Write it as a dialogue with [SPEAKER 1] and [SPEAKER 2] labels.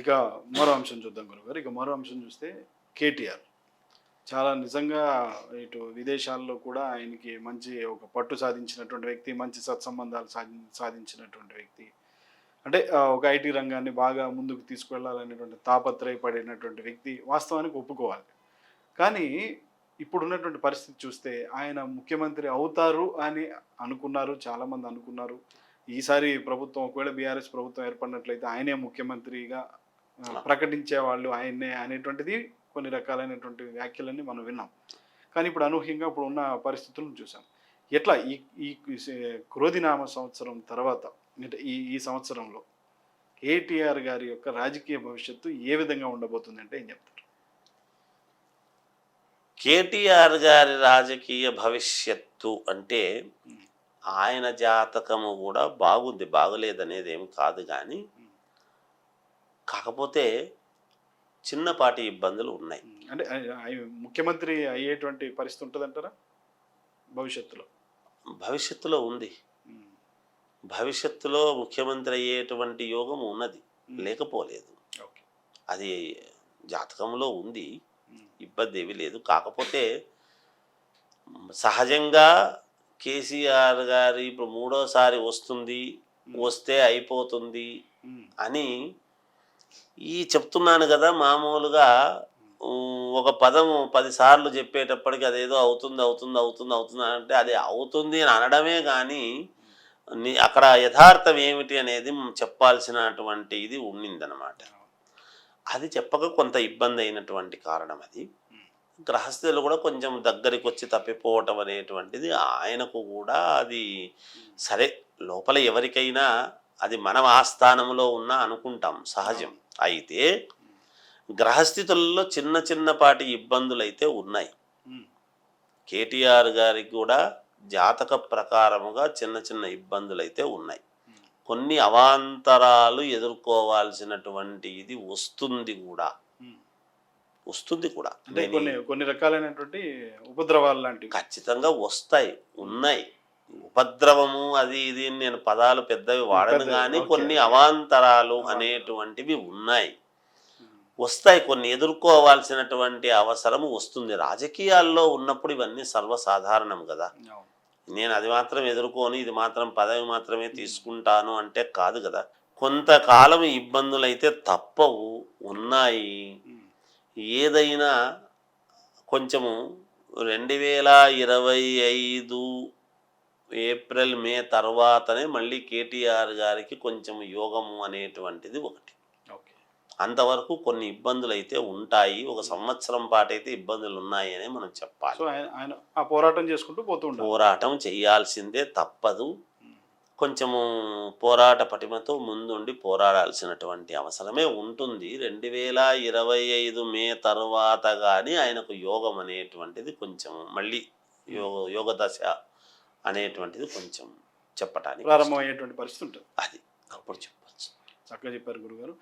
[SPEAKER 1] ఇక మరో అంశం చూద్దాం గురుగారు. ఇక మరో అంశం చూస్తే కేటీఆర్. చాలా నిజంగా ఇటు విదేశాల్లో కూడా ఆయనకి మంచి ఒక పట్టు సాధించినటువంటి వ్యక్తి, మంచి సత్సంబంధాలు సాధించినటువంటి వ్యక్తి. అంటే ఒక ఐటీ రంగాన్ని బాగా ముందుకు తీసుకువెళ్ళాలనేటువంటి తాపత్రయపడినటువంటి వ్యక్తి వాస్తవానికి ఒప్పుకోవాలి. కానీ ఇప్పుడున్నటువంటి పరిస్థితి చూస్తే ఆయన ముఖ్యమంత్రి అవుతారు అని అనుకున్నారు. చాలామంది అనుకున్నారు. ఈసారి ప్రభుత్వం ఒకవేళ బీఆర్ఎస్ ప్రభుత్వం ఏర్పడినట్లయితే ఆయనే ముఖ్యమంత్రిగా ప్రకటించేవాళ్ళు ఆయన్నే అనేటువంటిది కొన్ని రకాలైనటువంటి వ్యాఖ్యలన్నీ మనం విన్నాం. కానీ ఇప్పుడు అనూహ్యంగా ఇప్పుడు ఉన్న పరిస్థితులను చూసాం. ఎట్లా ఈ ఈ క్రోధినామ సంవత్సరం తర్వాత అంటే ఈ ఈ సంవత్సరంలో కేటీఆర్ గారి యొక్క రాజకీయ భవిష్యత్తు ఏ విధంగా ఉండబోతుందంటే ఏం చెప్తారు?
[SPEAKER 2] కేటీఆర్ గారి రాజకీయ భవిష్యత్తు అంటే ఆయన జాతకము కూడా బాగుంది, బాగలేదనేది ఏం కాదు. కానీ కాకపోతే చిన్నపాటి ఇబ్బందులు ఉన్నాయి.
[SPEAKER 1] అంటే ముఖ్యమంత్రి అయ్యేటువంటి పరిస్థితి ఉంటుందంటారా భవిష్యత్తులో?
[SPEAKER 2] భవిష్యత్తులో ఉంది. భవిష్యత్తులో ముఖ్యమంత్రి అయ్యేటువంటి యోగం ఉన్నది, లేకపోలేదు. అది జాతకంలో ఉంది, ఇబ్బంది ఏమీ లేదు. కాకపోతే సహజంగా కేసీఆర్ గారి ఇప్పుడు మూడోసారి వస్తే అయిపోతుంది అని చెప్తున్నాను కదా. మామూలుగా ఒక పదం 10 సార్లు చెప్పేటప్పటికి అదేదో అవుతుంది అవుతుంది అవుతుంది అవుతుంది అంటే అది అవుతుంది అని అనడమే కానీ అక్కడ యథార్థం ఏమిటి అనేది చెప్పాల్సినటువంటి ఇది ఉండిందనమాట. అది చెప్పక కొంత ఇబ్బంది అయినటువంటి కారణం అది. గ్రహస్థులు కూడా కొంచెం దగ్గరికి వచ్చి తప్పిపోవటం అనేటువంటిది ఆయనకు కూడా అది సరే. లోపల ఎవరికైనా అది మనం ఆస్థానంలో ఉన్నా అనుకుంటాం, సహజం. అయితే గ్రహస్థితులలో చిన్న చిన్నపాటి ఇబ్బందులు అయితే ఉన్నాయి. కేటీఆర్ గారికి కూడా జాతక ప్రకారముగా చిన్న చిన్న ఇబ్బందులు అయితే ఉన్నాయి. కొన్ని అవాంతరాలు ఎదుర్కోవాల్సినటువంటి ఇది వస్తుంది కూడా.
[SPEAKER 1] అంటే కొన్ని రకాలైనటువంటి ఉపద్రవాలు లాంటివి ఖచ్చితంగా
[SPEAKER 2] వస్తాయి, ఉన్నాయి. ఉపద్రవము అది ఇది నేను పదాలు పెద్దవి వాడను, కానీ కొన్ని అవాంతరాలు అనేటువంటివి ఉన్నాయి, వస్తాయి. కొన్ని ఎదుర్కోవాల్సినటువంటి అవసరము వస్తుంది. రాజకీయాల్లో ఉన్నప్పుడు ఇవన్నీ సర్వసాధారణం కదా. నేను అది మాత్రం ఎదుర్కొని ఇది మాత్రం పదవి మాత్రమే తీసుకుంటాను అంటే కాదు కదా. కొంతకాలం ఇబ్బందులు అయితే తప్పవు, ఉన్నాయి. ఏదైనా కొంచెము 2025 ఏప్రిల్ మే తర్వాతనే మళ్ళీ కేటీఆర్ గారికి కొంచెం యోగము అనేటువంటిది ఒకటి. అంతవరకు కొన్ని ఇబ్బందులు అయితే ఉంటాయి. ఒక సంవత్సరం పాటైతే ఇబ్బందులు ఉన్నాయి అని మనం చెప్పాలి.
[SPEAKER 1] ఆయన ఆ పోరాటం చేసుకుంటూ
[SPEAKER 2] పోరాటం చేయాల్సిందే, తప్పదు. కొంచెము పోరాట పటిమతో ముందుండి పోరాడాల్సినటువంటి అవసరమే ఉంటుంది. 2025 మే తర్వాత కానీ ఆయనకు యోగం అనేటువంటిది కొంచెం మళ్ళీ యోగ దశ అనేటువంటిది కొంచెం చెప్పటానికి
[SPEAKER 1] ప్రారంభమయ్యేటువంటి పరిస్థితి ఉంటుంది.
[SPEAKER 2] అది అప్పుడు చెప్పచ్చు.
[SPEAKER 1] చక్కగా చెప్పారు గురుగారు.